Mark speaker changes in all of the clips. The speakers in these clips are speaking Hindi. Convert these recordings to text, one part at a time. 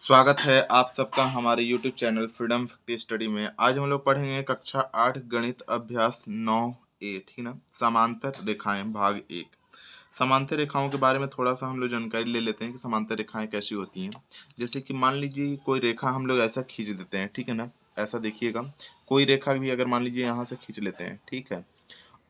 Speaker 1: स्वागत है आप सबका हमारे YouTube channel freedom factory study में। आज हम लोग पढ़ेंगे कक्षा 8 गणित अभ्यास 9A, ठीक ना। समांतर रेखाएं भाग 1। समांतर रेखाओं के बारे में थोड़ा सा हम लोग जानकारी ले लेते हैं कि समांतर रेखाएं कैसी होती हैं। जैसे कि मान लीजिए कोई रेखा हम लोग ऐसा खींच देते हैं, ठीक है ना। ऐसा देखिएगा, कोई रेखा भी अगर मान लीजिए यहाँ से खींच लेते हैं, ठीक है,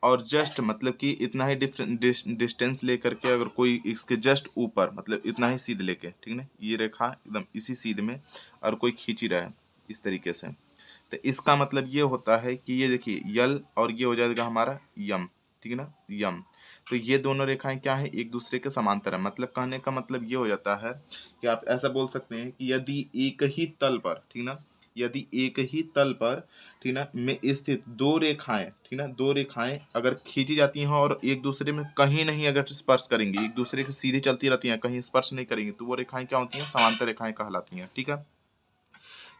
Speaker 1: और जस्ट मतलब कि इतना ही डिस्टेंस लेकर के अगर कोई इसके जस्ट ऊपर मतलब इतना ही सीध लेके, ठीक है, ये रेखा एकदम इसी सीध में और कोई खींच ही रहा है इस तरीके से, तो इसका मतलब ये होता है कि ये देखिए यल और ये हो जाएगा हमारा यम, ठीक है ना, यम। तो ये दोनों रेखाएं क्या है, एक दूसरे के समांतर है। मतलब कहने का मतलब ये हो जाता है कि आप ऐसा बोल सकते हैं कि यदि एक ही तल पर, ठीक ना, यदि एक ही तल पर, ठीक ना, में स्थित दो रेखाएं, ठीक ना, दो रेखाएं अगर खींची जाती हैं और एक दूसरे में कहीं नहीं अगर स्पर्श करेंगी, एक दूसरे के सीधे चलती रहती हैं, कहीं स्पर्श नहीं करेंगी, तो वो रेखाएं क्या होती हैं, समांतर रेखाएं कहलाती हैं, ठीक है।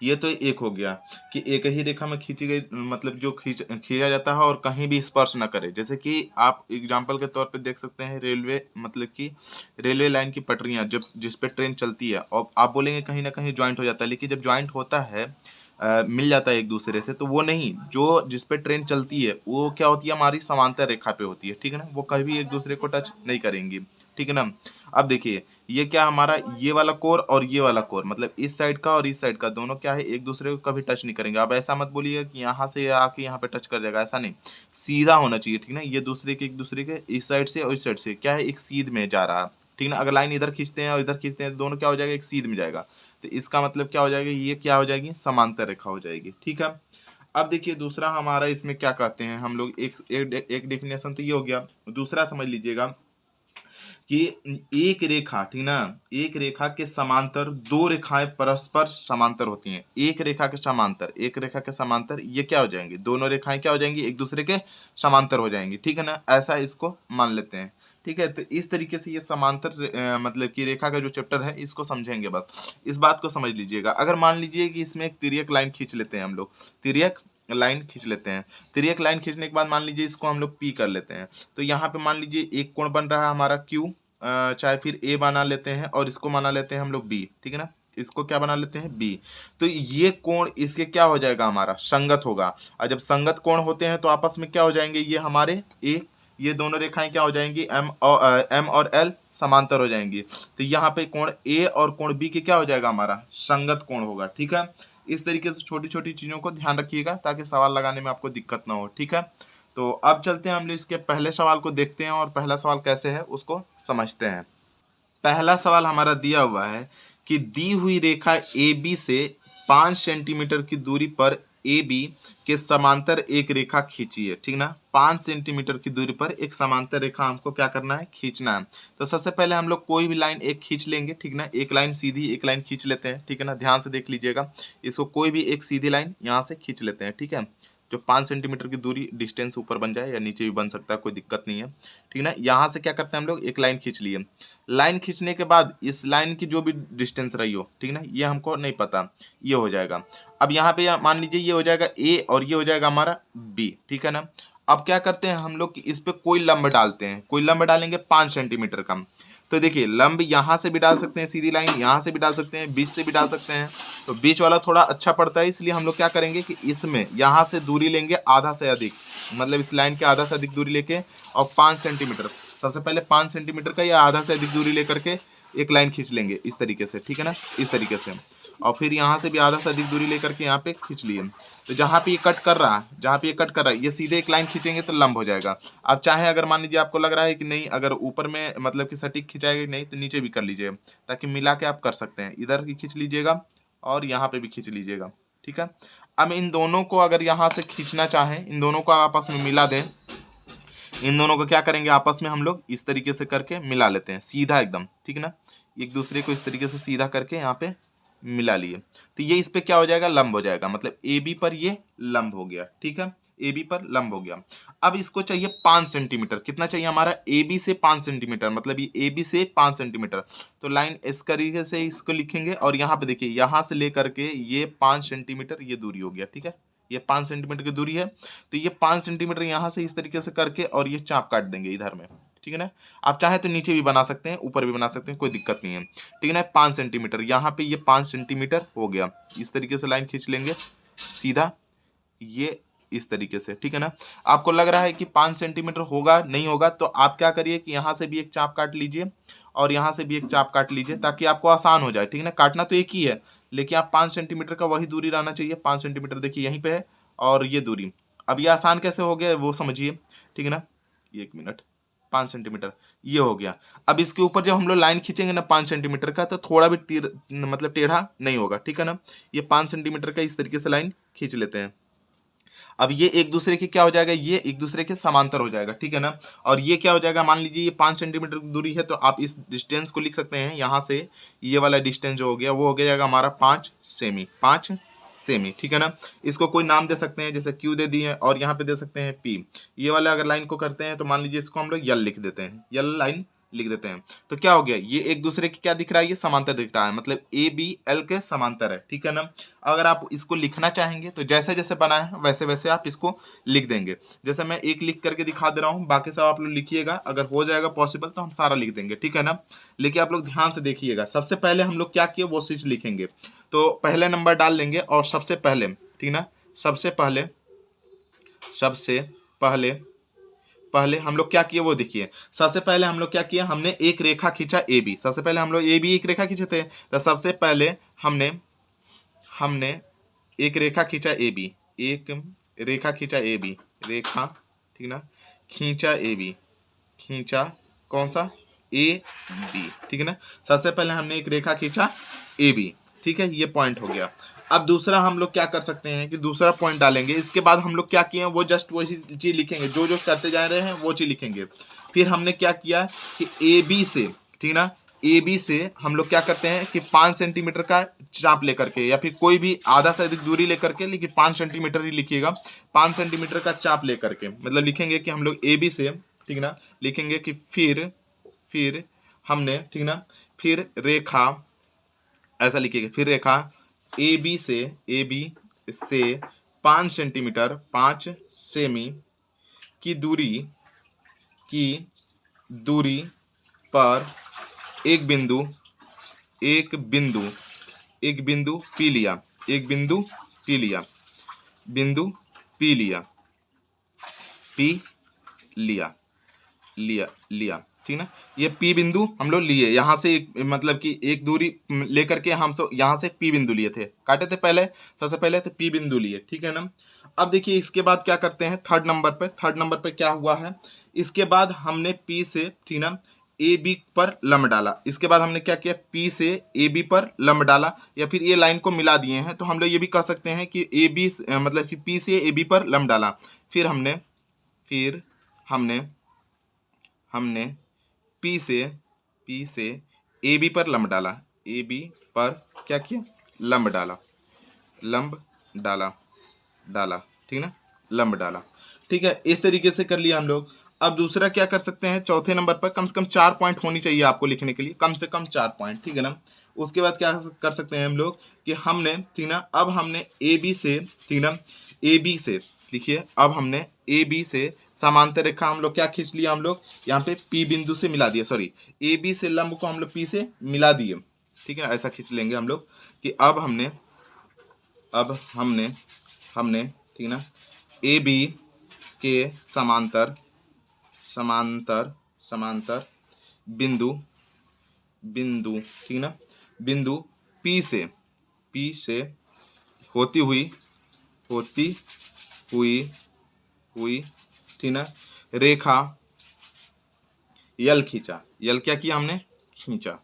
Speaker 1: ये तो एक हो गया कि एक ही रेखा में खींची गई मतलब जो खींचा जाता है और कहीं भी स्पर्श ना करे। जैसे कि आप एग्जांपल के तौर पे देख सकते हैं रेलवे, मतलब कि रेलवे लाइन की पटरियां जब जिस पे ट्रेन चलती है और आप बोलेंगे कहीं ना कहीं ज्वाइंट हो जाता है, लेकिन जब ज्वाइंट होता है मिल जाता है एक दूसरे से, तो वो नहीं, जो जिस पे ट्रेन चलती है वो क्या होती है, हमारी समांतर रेखा पे होती है, ठीक है ना, वो कभी भी एक दूसरे को टच नहीं करेंगी, ठीक है ना। अब देखिए ये क्या हमारा, ये वाला कोर और ये वाला कोर, मतलब इस साइड का और इस साइड का, दोनों क्या है, एक दूसरे को कभी टच नहीं करेंगे। अब ऐसा मत बोलिएगा कि यहाँ से आके यहाँ पे टच कर जाएगा, ऐसा नहीं, सीधा होना चाहिए, ठीक ना। ये दूसरे के एक दूसरे के इस साइड से और इस साइड से क्या है, एक सीध में जा रहा है, ठीक ना। अगर लाइन इधर खींचते हैं और इधर खींचते हैं, दोनों क्या हो जाएगा, एक सीध में जाएगा। तो इसका मतलब क्या हो जाएगा, ये क्या हो जाएगी, समांतर रेखा हो जाएगी, ठीक है। अब देखिए दूसरा हमारा इसमें क्या कहते हैं हम लोग, एक डेफिनेशन तो ये हो गया। दूसरा समझ लीजिएगा कि एक रेखा, ठीक ना, एक रेखा के समांतर दो रेखाएं परस्पर समांतर होती हैं। एक रेखा के समांतर, एक रेखा के समांतर ये क्या हो जाएंगे, दोनों रेखाएं क्या हो जाएंगी, एक दूसरे के समांतर हो जाएंगी, ठीक है ना। ऐसा इसको मान लेते हैं, ठीक है। तो इस तरीके से ये समांतर मतलब कि रेखा का जो चैप्टर है इसको समझेंगे। बस इस बात को समझ लीजिएगा। अगर मान लीजिए कि इसमें एक तिर्यक लाइन खींच लेते हैं हम लोग, तिर्यक लाइन खींच लेते हैं। तिर्यक लाइन खींचने के बाद मान लीजिए इसको हम लोग पी कर लेते हैं, तो यहाँ पे मान लीजिए एक कोण बन रहा है हमारा क्यू, चाहे फिर ए बना लेते हैं और इसको बना लेते हैं हम लोग बी, ठीक है ना। इसको क्या बना लेते हैं, बी। तो ये कोण इसके क्या हो जाएगा, हमारा संगत होगा। और जब संगत कोण होते हैं तो आपस में क्या हो जाएंगे, ये हमारे ए, ये दोनों रेखाएं क्या हो जाएंगी, एम और एल समांतर हो जाएंगी। तो यहाँ पे कोण ए और कोण बी के क्या हो जाएगा, हमारा संगत कोण होगा, ठीक है। इस तरीके से छोटी छोटी चीजों को ध्यान रखिएगा ताकि सवाल लगाने में आपको दिक्कत ना हो, ठीक है। तो अब चलते हैं हम लोग इसके पहले सवाल को देखते हैं और पहला सवाल कैसे है उसको समझते हैं। पहला सवाल हमारा दिया हुआ है कि दी हुई रेखा ए बी से 5 सेंटीमीटर की दूरी पर ए बी के समांतर एक रेखा खींची है, ठीक ना। 5 सेंटीमीटर की दूरी पर एक समांतर रेखा हमको क्या करना है, खींचना है। तो सबसे पहले हम लोग कोई भी लाइन एक खींच लेंगे, ठीक ना। एक लाइन सीधी, एक लाइन खींच लेते हैं, ठीक है ना। ध्यान से देख लीजिएगा, इसको कोई भी एक सीधी लाइन यहाँ से खींच लेते हैं, ठीक है। जो 5 सेंटीमीटर की दूरी डिस्टेंस ऊपर बन जाए या नीचे भी बन सकता है, कोई दिक्कत नहीं है, ठीक ना। यहाँ से क्या करते हैं हम लोग, एक लाइन खींच लिए। लाइन खींचने के बाद इस लाइन की जो भी डिस्टेंस रही हो, ठीक ना, ये हमको नहीं पता, ये हो जाएगा। अब यहाँ पे मान लीजिए ये हो जाएगा ए और ये हो जाएगा हमारा बी, ठीक है ना। अब क्या करते हैं हम लोग कि इस पे कोई लंब डालते हैं, कोई लंब डालेंगे 5 सेंटीमीटर का। तो देखिए लंब यहाँ से भी डाल सकते हैं, सीधी लाइन यहाँ से भी डाल सकते हैं, बीच से भी डाल सकते हैं। तो बीच वाला थोड़ा अच्छा पड़ता है, इसलिए हम लोग क्या करेंगे कि इसमें यहाँ से दूरी लेंगे आधा से अधिक, मतलब इस लाइन के आधा से अधिक दूरी लेके और 5 सेंटीमीटर, सबसे पहले 5 सेंटीमीटर का या आधा से अधिक दूरी लेकर के एक लाइन खींच लेंगे इस तरीके से, ठीक है ना, इस तरीके से। और फिर यहाँ से भी आधा से अधिक दूरी लेकर के यहाँ पे खींच लिए। तो जहाँ पे ये कट कर रहा है, जहाँ पे ये कट कर रहा है, ये सीधे एक लाइन खींचेंगे तो लंब हो जाएगा। अब चाहे अगर मान लीजिए आपको लग रहा है कि नहीं, अगर ऊपर में मतलब कि सटीक खिंचाएगा नहीं, तो नीचे भी कर लीजिए, ताकि मिला के आप कर सकते हैं। इधर भी खींच लीजिएगा और यहाँ पे भी खींच लीजिएगा, ठीक है। अब इन दोनों को अगर यहाँ से खींचना चाहें, इन दोनों को आपस में मिला दें, इन दोनों को क्या करेंगे, आपस में हम लोग इस तरीके से करके मिला लेते हैं सीधा एकदम, ठीक है ना। एक दूसरे को इस तरीके से सीधा करके यहाँ पे मिला लिए, तो ये इस पे क्या हो जाएगा, लंब हो जाएगा। मतलब ए बी पर ये लंब हो गया, ठीक है, ए बी पर लंब हो गया। अब इसको चाहिए 5 सेंटीमीटर, कितना चाहिए हमारा, ए बी से 5 सेंटीमीटर, मतलब ये ए बी से 5 सेंटीमीटर। तो लाइन इस तरीके से इसको लिखेंगे और यहाँ पे देखिए यहाँ से लेकर के ये 5 सेंटीमीटर ये दूरी हो गया, ठीक है। ये 5 सेंटीमीटर की दूरी है, तो ये 5 सेंटीमीटर यहाँ से इस तरीके से करके और ये चाप काट देंगे इधर में, ठीक है ना। आप चाहे तो नीचे भी बना सकते हैं, ऊपर भी बना सकते हैं, कोई दिक्कत नहीं है, ठीक है ना। 5 सेंटीमीटर यहाँ पे ये 5 सेंटीमीटर हो गया। इस तरीके से लाइन खींच लेंगे सीधा, ये इस तरीके से, ठीक है ना। आपको लग रहा है कि 5 सेंटीमीटर होगा, नहीं होगा, तो आप क्या करिए कि यहाँ से भी एक चाप काट लीजिए और यहाँ से भी एक चाप काट लीजिए, ताकि आपको आसान हो जाए, ठीक है ना। काटना तो एक ही है, लेकिन आप 5 सेंटीमीटर का वही दूरी रहना चाहिए। 5 सेंटीमीटर देखिए यहीं पे है और ये दूरी। अब ये आसान कैसे हो गया वो समझिए, ठीक है ना। 1 मिनट, 5 सेंटीमीटर ये हो गया। अब इसके ऊपर जब हम लोग लाइन खींचेंगे ना 5 सेंटीमीटर का, तो थोड़ा भी मतलब टेढ़ा नहीं होगा, ठीक है ना। ये 5 सेंटीमीटर का इस तरीके से लाइन खींच लेते हैं। अब ये एक दूसरे के क्या हो जाएगा, ये एक दूसरे के समांतर हो जाएगा, ठीक है ना। और ये क्या हो जाएगा, मान लीजिए ये 5 सेंटीमीटर की दूरी है, तो आप इस डिस्टेंस को लिख सकते हैं यहाँ से, ये वाला डिस्टेंस जो हो गया वो हो जाएगा हमारा 5 सेमी, 5 सेमी, ठीक है ना। इसको कोई नाम दे सकते हैं, जैसे क्यू दे दिए और यहाँ पे दे सकते हैं पी। ये वाला अगर लाइन को करते हैं तो मान लीजिए इसको हम लोग यल लिख देते हैं, यल लाइन लिख देते हैं। तो क्या हो गया, ये एक दूसरे के क्या दिख रहा है, ये समांतर दिख रहा है, मतलब ए बी एल के समांतर है, ठीक है ना। अगर आप इसको लिखना चाहेंगे तो जैसे जैसे बना है वैसे वैसे आप इसको लिख देंगे। जैसे मैं एक लिख करके दिखा दे रहा हूँ, बाकी सब आप लोग लिखिएगा, अगर हो जाएगा पॉसिबल तो हम सारा लिख देंगे, ठीक है ना। लेकिन आप लोग ध्यान से देखिएगा, सबसे पहले हम लोग क्या किए वो चीज लिखेंगे। तो पहले नंबर डाल लेंगे और सबसे पहले, ठीक ना, सबसे पहले पहले हम लोग क्या किए वो देखिए। सबसे पहले हम लोग क्या किया, हमने एक रेखा खींचा ए बी। सबसे पहले हम लोग ए बी एक रेखा खींचे थे, तो सबसे पहले हमने एक रेखा खींचा ए बी, एक रेखा खींचा ए बी, रेखा, ठीक ना, खींचा ए बी, खींचा कौन सा, ए बी, ठीक है ना। सबसे पहले हमने एक रेखा खींचा ए बी, ठीक है, ये पॉइंट हो गया। अब दूसरा हम लोग क्या कर सकते हैं कि दूसरा पॉइंट डालेंगे। इसके बाद हम लोग क्या किए हैं वो जस्ट वही चीज लिखेंगे, जो जो करते जा रहे हैं वो चीज लिखेंगे। फिर हमने क्या किया कि ए बी से, ठीक ना, ए बी से हम लोग क्या करते हैं कि 5 सेंटीमीटर का चाप लेकर के, या फिर कोई भी आधा से अधिक दूरी लेकर के, लेकिन 5 सेंटीमीटर ही लिखिएगा, 5 सेंटीमीटर का चाप लेकर के, मतलब लिखेंगे कि हम लोग ए बी से, ठीक ना, लिखेंगे कि फिर हमने, ठीक ना, फिर रेखा, ऐसा लिखिएगा, फिर रेखा ए बी से 5 सेंटीमीटर, 5 सेमी की दूरी पर एक बिंदु पी लिया, लिया, ठीक ना। ये पी बिंदु हम लोग लिए यहाँ से एक, मतलब कि एक दूरी लेकर के हम सब यहाँ से पी बिंदु लिए थे, काटे थे पहले, सबसे पहले तो पी बिंदु लिए, ठीक है ना। अब देखिए इसके बाद क्या करते हैं, थर्ड नंबर पे क्या हुआ है, इसके बाद हमने पी से, ठीक ना, ए बी पर लंब डाला। इसके बाद हमने क्या किया, पी से ए बी पर लंब डाला, या फिर ये लाइन को मिला दिए हैं, तो हम लोग ये भी कह सकते हैं कि ए बी मतलब कि पी से ए बी पर लंब डाला। फिर हमने पी से ए बी पर लंब डाला, ए बी पर क्या किया, लंब डाला, ठीक ना, लंब डाला, ठीक है। इस तरीके से कर लिया हम लोग। अब दूसरा क्या कर सकते हैं, चौथे नंबर पर कम से कम 4 पॉइंट होनी चाहिए आपको लिखने के लिए, कम से कम 4 पॉइंट, ठीक है ना। उसके बाद क्या कर सकते हैं हम लोग कि हमने, ठीक ना, अब हमने ए बी से, ठीक ना, ए बी से लिखिए, अब हमने ए बी से समांतर रेखा हम लोग क्या खींच लिया, हम लोग यहाँ पे पी बिंदु से मिला दिया, सॉरी, ए बी से लंब को हम लोग पी से मिला दिए, ठीक है। ऐसा खींच लेंगे हम लोग कि अब हमने ठीक ना, ए बी के समांतर बिंदु, ठीक ना, बिंदु पी से होती हुई, ठीक ना, रेखा यल खींचा। यल क्या किया हमने, खींचा,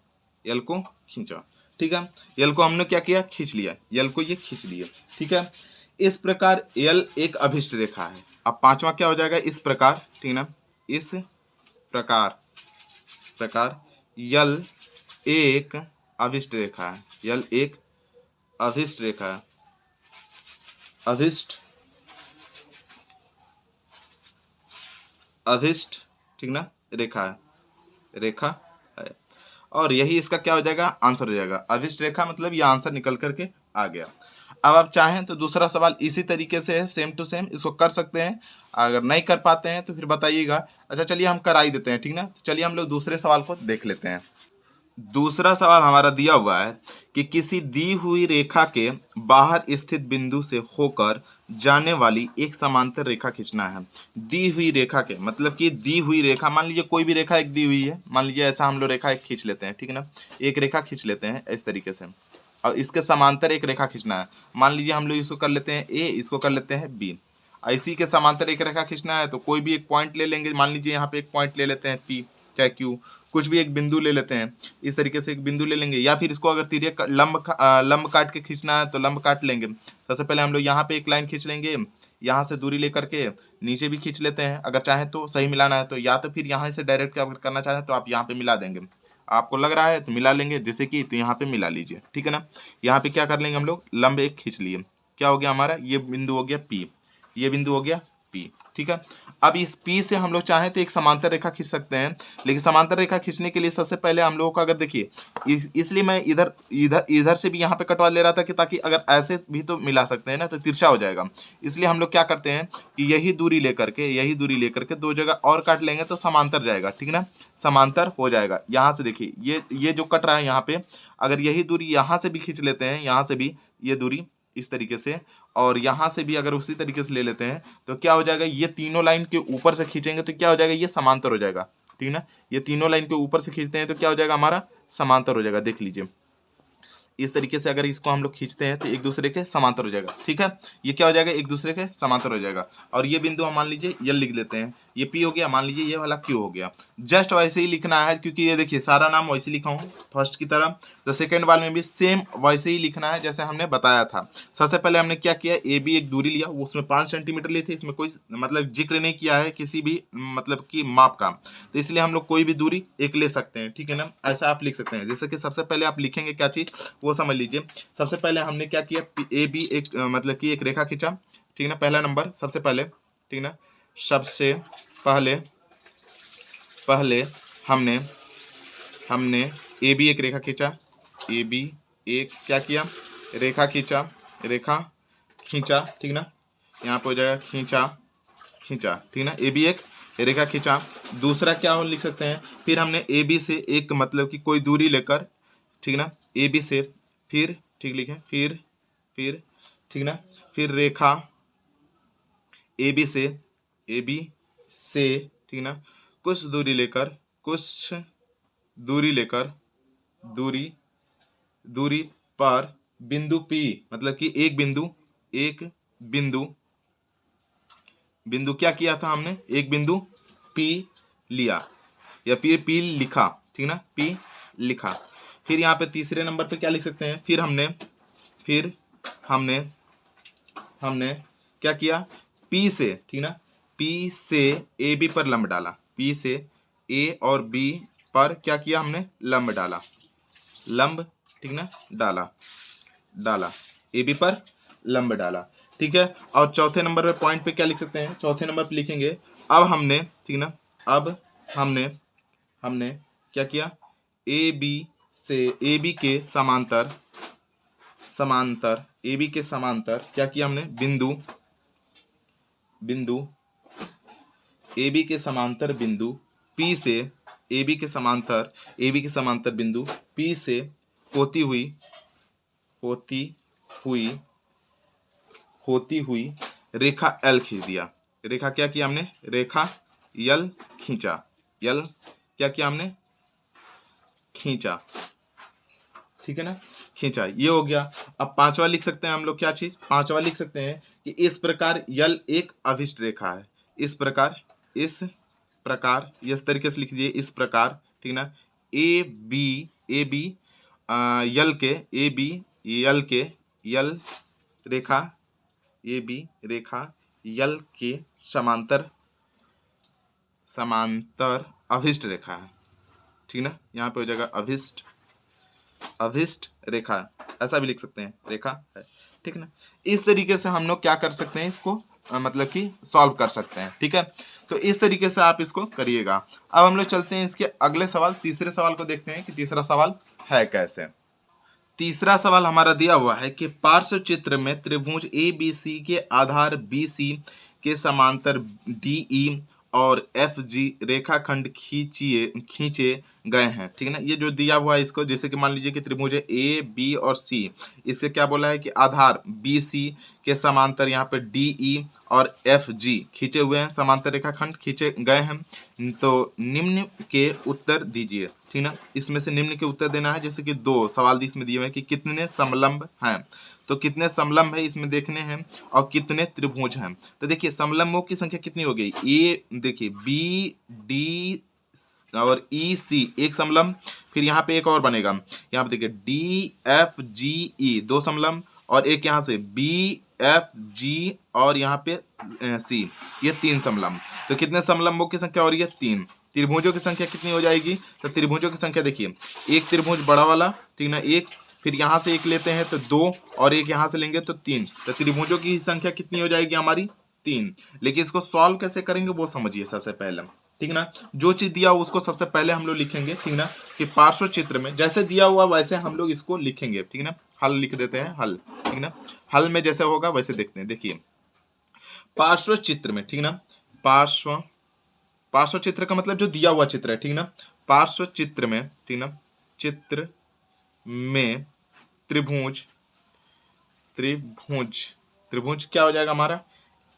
Speaker 1: यल को खींचा, ठीक है। यल को हमने क्या किया, खींच लिया, यल को ये खींच लिया, ठीक है। इस प्रकार यल एक अभिष्ट रेखा है। अब पांचवा क्या हो जाएगा, इस प्रकार, ठीक ना, इस प्रकार यल एक अभिष्ट रेखा है, यल एक अभिष्ट रेखा है, अभिष्ट, ठीक ना, रेखा है। और यही इसका क्या हो जाएगा, आंसर हो जाएगा। अभिष्ट रेखा मतलब ये आंसर निकल करके आ गया। अब आप चाहें तो दूसरा सवाल इसी तरीके से है, सेम टू सेम, इसको कर सकते हैं। अगर नहीं कर पाते हैं तो फिर बताइएगा। अच्छा चलिए हम करा ही देते हैं, ठीक ना। चलिए हम लोग दूसरे सवाल को देख लेते हैं। दूसरा सवाल हमारा दिया हुआ है कि किसी दी हुई रेखा के बाहर स्थित बिंदु से होकर जाने वाली एक समांतर रेखा खींचना है। दी हुई रेखा के मतलब कि दी हुई रेखा, मान लीजिए कोई भी रेखा एक दी हुई है, मान लीजिए ऐसा हम लोग रेखा एक खींच लेते हैं, ठीक है ना। एक रेखा खींच लेते हैं इस तरीके से, और इसके समांतर एक रेखा खींचना है। मान लीजिए हम लोग इसको कर लेते हैं ए, इसको कर लेते हैं बी। इसी के समांतर एक रेखा खींचना है तो कोई भी एक पॉइंट ले लेंगे। मान लीजिए यहाँ पे एक पॉइंट ले लेते हैं पी, चाहे क्यू, कुछ भी एक बिंदु ले लेते हैं। इस तरीके से एक बिंदु ले लेंगे, या फिर इसको अगर तिर्यक लंब काट के खींचना है तो लंब काट लेंगे। सबसे पहले हम लोग यहाँ पे एक लाइन खींच लेंगे, यहाँ से दूरी लेकर के नीचे भी खींच लेते हैं। अगर चाहे तो सही मिलाना है तो, या तो फिर यहाँ से डायरेक्ट अगर करना चाहें तो आप यहाँ पे मिला देंगे। आपको लग रहा है तो मिला लेंगे, जैसे कि तो यहाँ पे मिला लीजिए, ठीक है ना। यहाँ पे क्या कर लेंगे हम लोग, लंब एक खींच लिए। क्या हो गया हमारा, ये बिंदु हो गया पी, ये बिंदु हो गया पी, ठीक है। अब इस पी से हम लोग चाहें तो एक समांतर रेखा खींच सकते हैं, लेकिन समांतर रेखा खींचने के लिए सबसे पहले हम लोगों को, अगर देखिए इसलिए मैं इधर इधर इधर से भी यहाँ पे कटवा ले रहा था कि ताकि अगर ऐसे भी तो मिला सकते हैं ना, तो तिरछा हो जाएगा। इसलिए हम लोग क्या करते हैं कि यही दूरी लेकर के दो जगह और काट लेंगे तो समांतर जाएगा, ठीक है ना, समांतर हो जाएगा। यहाँ से देखिए ये जो कट रहा है यहाँ पे, अगर यही दूरी यहाँ से भी खींच लेते हैं, यहाँ से भी ये दूरी इस तरीके से, और यहाँ से भी अगर उसी तरीके से ले लेते हैं तो क्या हो जाएगा, ये तीनों लाइन के ऊपर से खींचेंगे तो क्या हो जाएगा, ये समांतर हो जाएगा, ठीक है ना। ये तीनों लाइन के ऊपर से खींचते हैं तो क्या हो जाएगा, हमारा समांतर हो जाएगा। देख लीजिए इस तरीके से अगर इसको हम लोग खींचते हैं तो एक दूसरे के समांतर हो जाएगा, ठीक है। ये क्या हो जाएगा, एक दूसरे के समांतर हो जाएगा। और ये बिंदु हम मान लीजिए यल लिख लेते हैं, ये पी हो गया, मान लीजिए ये वाला क्यू हो गया। जस्ट वैसे ही लिखना है, क्योंकि ये देखिए सारा नाम वैसे लिखा हूँ फर्स्ट की तरह, तो सेकंड वाले में भी सेम वैसे ही लिखना है जैसे हमने बताया था। सबसे पहले हमने क्या किया, ए बी एक दूरी लिया, वो उसमें 5 सेंटीमीटर ली थी, इसमें कोई मतलब जिक्र नहीं किया है किसी भी मतलब की माप का, तो इसलिए हम लोग कोई भी दूरी एक ले सकते हैं, ठीक है ना। ऐसा आप लिख सकते हैं। जैसे कि सबसे पहले आप लिखेंगे क्या चीज वो समझ लीजिए। सबसे पहले हमने क्या किया, ए बी एक मतलब कि एक रेखा खींचा, ठीक है ना, पहला नंबर सबसे पहले, ठीक है ना। सबसे पहले हमने ए बी एक रेखा खींचा, ए बी एक क्या किया, रेखा खींचा, ठीक ना। यहाँ पे हो जाएगा खींचा, ठीक ना। ए बी एक रेखा खींचा। दूसरा क्या हो लिख सकते हैं, फिर हमने ए बी से एक मतलब कि कोई दूरी लेकर, ठीक ना, ए बी से फिर, ठीक लिखे, फिर ठीक ना, फिर रेखा ए बी से ठीक ना, कुछ दूरी पर बिंदु P, मतलब कि एक बिंदु क्या किया था हमने, एक बिंदु P लिया या फिर P लिखा, ठीक ना, P लिखा। फिर यहाँ पे तीसरे नंबर पे क्या लिख सकते हैं, फिर हमने क्या किया, P से, ठीक ना, P से ए बी पर लंब डाला, P से A और B पर क्या किया हमने, लंब डाला, ठीक ना, डाला ए बी पर लंब डाला, ठीक है। और चौथे नंबर पे पॉइंट पे क्या लिख सकते हैं, चौथे नंबर पे लिखेंगे, अब हमने, ठीक ना, अब हमने क्या किया, ए बी से ए बी के समांतर क्या किया हमने, बिंदु ए बी के समांतर बिंदु P से ए बी के समांतर बिंदु P से होती हुई रेखा L खींच दिया। रेखा क्या किया हमने, रेखा L खींचा, क्या किया हमने, खींचा, ठीक है ना, खींचा, ये हो गया। अब पांचवा लिख सकते हैं हम लोग, क्या चीज, पांचवा लिख सकते हैं कि इस प्रकार यल एक अभिष्ट रेखा है, इस प्रकार इस तरीके से लिख दीजिए, इस प्रकार, ठीक ना। ए बी यल के यल रेखा यल के समांतर अभिष्ट रेखा है, ठीक ना। यहाँ पे हो जाएगा अभिष्ट रेखा, ऐसा भी लिख सकते हैं, रेखा है, ठीक है ना। इस तरीके से हम लोग क्या कर सकते हैं, इसको मतलब कि सॉल्व कर सकते हैं, ठीक है। तो इस तरीके से आप इसको करिएगा। अब हम लोग चलते हैं इसके अगले सवाल, तीसरे सवाल को देखते हैं कि तीसरा सवाल है कैसे। तीसरा सवाल हमारा दिया हुआ है कि पार्श्व चित्र में त्रिभुज ABC के आधार BC के समांतर DE और FG रेखाखंड खींचे गए हैं। ठीक है ना, ये जो दिया हुआ है इसको, जैसे कि मान लीजिए कि त्रिभुज A, B और C, इससे क्या बोला है कि आधार BC के समांतर यहाँ पे DE और FG खींचे हुए हैं, समांतर रेखाखंड खींचे गए हैं। तो निम्न के उत्तर दीजिए। ठीक ना, इसमें से निम्न के उत्तर देना है। जैसे कि दो सवाल इसमें दिए हुए हैं कि कितने समलंब हैं, तो कितने समलंब है इसमें देखने हैं, और कितने त्रिभुज हैं। तो देखिए समलंबों की संख्या कितनी हो गई, ए देखिए BD और EC एक समलंब, फिर यहाँ पे एक और बनेगा, यहाँ पे देखिए DFGE दो समलंब, और एक यहाँ से BFG और यहाँ पे C, ये तीन समलंब। तो कितने समलंबों की संख्या हो रही है, तीन। त्रिभुजों की संख्या कितनी हो जाएगी, तो त्रिभुजों की संख्या देखिए, एक त्रिभुज बड़ा वाला, ठीक ना, एक, फिर यहाँ से एक लेते हैं तो दो, और एक यहाँ से लेंगे तो तीन। तो त्रिभुजों की संख्या कितनी हो जाएगी हमारी, तीन। लेकिन इसको सॉल्व कैसे करेंगे वो समझिए सबसे पहले। ठीक ना, जो चीज दिया उसको सबसे पहले हम लोग लिखेंगे। ठीक ना, कि पार्श्व चित्र में जैसे दिया हुआ वैसे हम लोग इसको लिखेंगे। ठीक ना, हल लिख देते हैं, हल। ठीक ना, हल में जैसे होगा वैसे देखते हैं। देखिए पार्श्व चित्र में, ठीक ना, पार्श्व चित्र का मतलब जो दिया हुआ चित्र है। ठीक ना, पार्श्व चित्र में, ठीक ना, चित्र में त्रिभुज क्या हो जाएगा हमारा,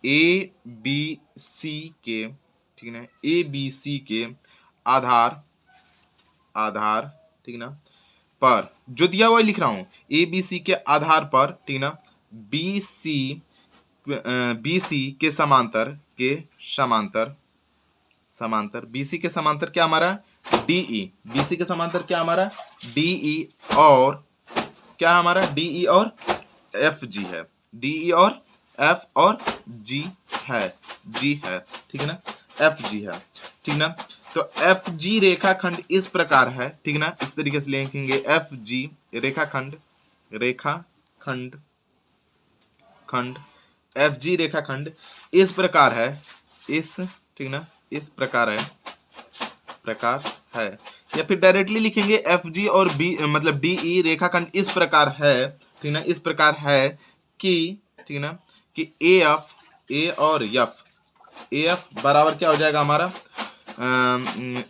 Speaker 1: ABC के, ठीक ना, ABC के आधार, ठीक ना, पर जो दिया हुआ लिख रहा हूं, ABC के आधार पर, ठीक ना, BC के समांतर BC के समांतर क्या हमारा, DE, BC के समांतर क्या हमारा, DE, और क्या हमारा DE और FG है, DE और F और G है, ठीक है ना, FG है। ठीक ना, तो FG रेखाखंड इस प्रकार है। ठीक ना, इस तरीके से लिखेंगे, FG रेखाखंड FG रेखाखंड इस प्रकार है, ठीक ना, इस प्रकार है, या फिर डायरेक्टली लिखेंगे FG और मतलब DE रेखाखंड इस प्रकार है। ठीक ना, इस प्रकार है कि, ठीक ना, कि A और AF बराबर क्या हो जाएगा हमारा,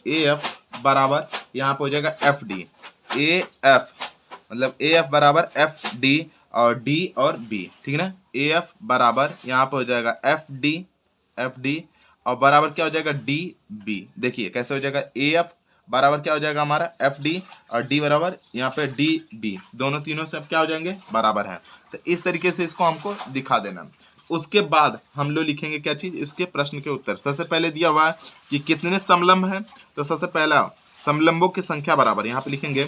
Speaker 1: AF बराबर यहाँ पे हो जाएगा FD, AF मतलब AF बराबर FD और D और B। ठीक है ना, AF बराबर यहाँ पे हो जाएगा FD और बराबर क्या हो जाएगा DB। देखिए कैसे हो जाएगा, AF बराबर क्या हो जाएगा हमारा FD और D बराबर यहाँ पे DB, दोनों तीनों से अब क्या हो जाएंगे, बराबर है। तो इस तरीके से इसको हमको दिखा देना। उसके बाद हम लोग लिखेंगे क्या चीज, इसके प्रश्न के उत्तर। सबसे पहले दिया हुआ है कि कितने समलंब हैं, तो सबसे पहला समलंबों की संख्या बराबर, यहाँ पे लिखेंगे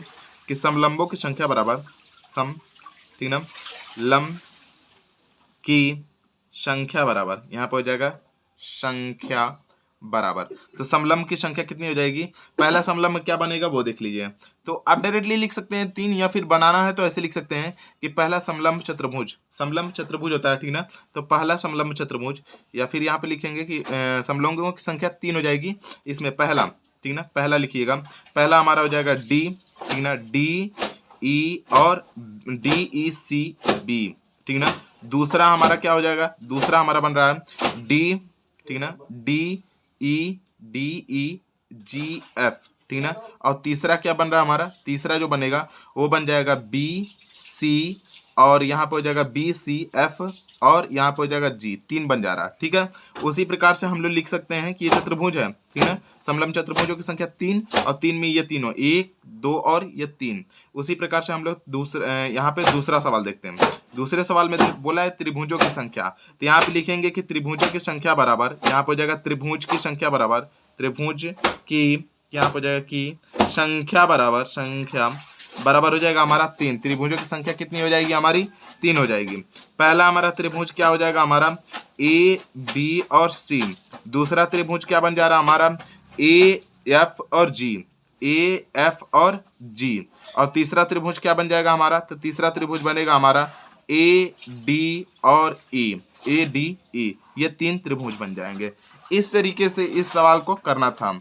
Speaker 1: कि समलंबों की संख्या बराबर, ठीक ना, लंब की संख्या बराबर, यहाँ पे हो जाएगा संख्या बराबर। तो समलंब की संख्या कितनी हो जाएगी, पहला समलंब क्या बनेगा वो देख लीजिए। तो आप डायरेक्टली लिख सकते हैं 3, या फिर बनाना है तो ऐसे लिख सकते हैं कि पहला समलंब चतुर्भुज होता है। ठीक ना, तो पहला समलंब चतुर्भुज, या फिर यहाँ पे लिखेंगे कि समलंबों की संख्या 3 हो जाएगी। इसमें पहला, ठीक ना, पहला लिखिएगा, पहला हमारा हो जाएगा D, ठीक ना, DE और DECB। ठीक ना, दूसरा हमारा क्या हो जाएगा, दूसरा हमारा बन रहा है D, ठीक ना, DEGF। ठीक ना, और तीसरा क्या बन रहा है हमारा, तीसरा जो बनेगा वो बन जाएगा BC, और यहाँ पे हो जाएगा BCF, और यहाँ पे हो जाएगा G, 3 बन जा रहा है। ठीक है, उसी प्रकार से हम लोग लिख सकते हैं कि ये चतुर्भुज है। ठीक है, समलंब चतुर्भुजों की संख्या 3, और 3 में ये तीनों, 1, 2 और ये 3। उसी प्रकार से हम लोग यहाँ पे दूसरा सवाल देखते हैं। दूसरे सवाल में बोला है त्रिभुजों की संख्या, तो यहाँ पे लिखेंगे कि त्रिभुजों की संख्या बराबर, यहाँ पे हो जाएगा त्रिभुज की संख्या बराबर, त्रिभुज की यहाँ पे हो जाएगा कि संख्या बराबर हो जाएगा हमारा 3। त्रिभुजों की संख्या कितनी हो जाएगी हमारी, 3 हो जाएगी। पहला हमारा त्रिभुज क्या हो जाएगा हमारा, A, B और C। दूसरा त्रिभुज क्या बन जा रहा है हमारा, A, F और G, A, F और G। और तीसरा त्रिभुज क्या बन जाएगा हमारा, तो तीसरा त्रिभुज बनेगा हमारा A, D और E, A, D, E। ये 3 त्रिभुज बन जाएंगे। इस तरीके से इस सवाल को करना था।